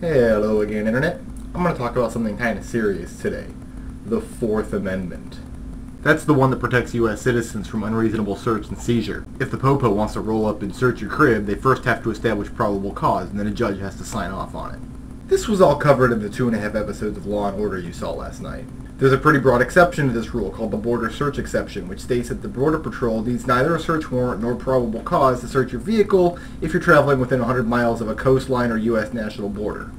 Hello again, Internet. I'm going to talk about something kind of serious today. The Fourth Amendment. That's the one that protects U.S. citizens from unreasonable search and seizure. If the popo wants to roll up and search your crib, they first have to establish probable cause, and then a judge has to sign off on it. This was all covered in the 2.5 episodes of Law & Order you saw last night. There's a pretty broad exception to this rule called the border search exception, which states that the Border Patrol needs neither a search warrant nor probable cause to search your vehicle if you're traveling within 100 miles of a coastline or U.S. national border.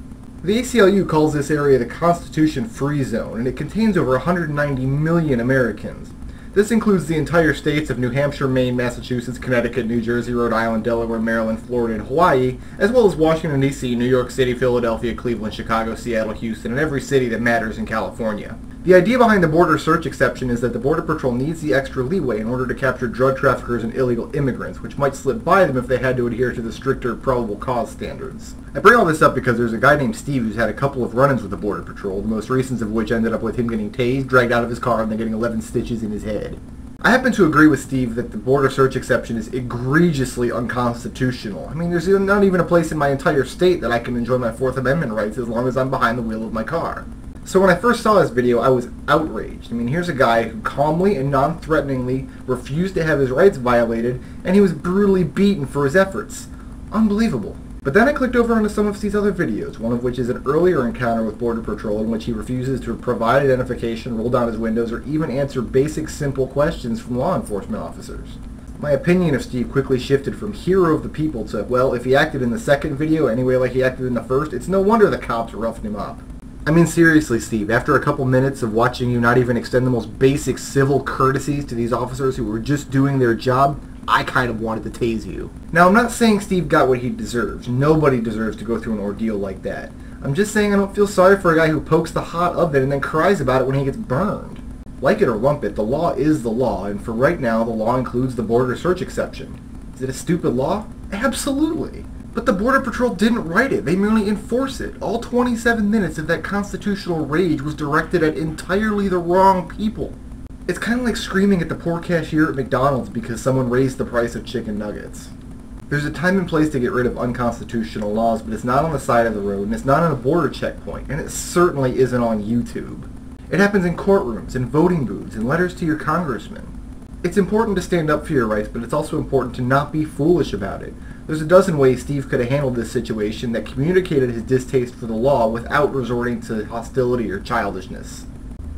The ACLU calls this area the Constitution-Free Zone, and it contains over 190 million Americans. This includes the entire states of New Hampshire, Maine, Massachusetts, Connecticut, New Jersey, Rhode Island, Delaware, Maryland, Florida, and Hawaii, as well as Washington, D.C., New York City, Philadelphia, Cleveland, Chicago, Seattle, Houston, and every city that matters in California. The idea behind the border search exception is that the Border Patrol needs the extra leeway in order to capture drug traffickers and illegal immigrants, which might slip by them if they had to adhere to the stricter probable cause standards. I bring all this up because there's a guy named Steve who's had a couple of run-ins with the Border Patrol, the most recent of which ended up with him getting tased, dragged out of his car, and then getting 11 stitches in his head. I happen to agree with Steve that the border search exception is egregiously unconstitutional. I mean, there's not even a place in my entire state that I can enjoy my Fourth Amendment rights as long as I'm behind the wheel of my car. So when I first saw this video, I was outraged. I mean, here's a guy who calmly and non-threateningly refused to have his rights violated, and he was brutally beaten for his efforts. Unbelievable. But then I clicked over onto some of Steve's other videos, one of which is an earlier encounter with Border Patrol in which he refuses to provide identification, roll down his windows, or even answer basic simple questions from law enforcement officers. My opinion of Steve quickly shifted from hero of the people to, well, if he acted in the second video anyway like he acted in the first, it's no wonder the cops roughed him up. I mean, seriously, Steve, after a couple minutes of watching you not even extend the most basic civil courtesies to these officers who were just doing their job, I kind of wanted to tase you. Now, I'm not saying Steve got what he deserves. Nobody deserves to go through an ordeal like that. I'm just saying I don't feel sorry for a guy who pokes the hot oven and then cries about it when he gets burned. Like it or lump it, the law is the law, and for right now, the law includes the border search exception. Is it a stupid law? Absolutely. But the Border Patrol didn't write it. They merely enforce it. All 27 minutes of that constitutional rage was directed at entirely the wrong people. It's kind of like screaming at the poor cashier at McDonald's because someone raised the price of chicken nuggets. There's a time and place to get rid of unconstitutional laws, but it's not on the side of the road, and it's not on a border checkpoint, and it certainly isn't on YouTube. It happens in courtrooms, in voting booths, in letters to your congressman. It's important to stand up for your rights, but it's also important to not be foolish about it. There's a dozen ways Steve could have handled this situation that communicated his distaste for the law without resorting to hostility or childishness.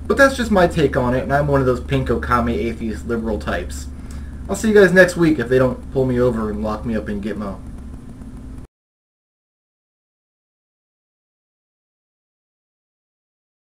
But that's just my take on it, and I'm one of those pinko kame atheist liberal types. I'll see you guys next week if they don't pull me over and lock me up in Gitmo.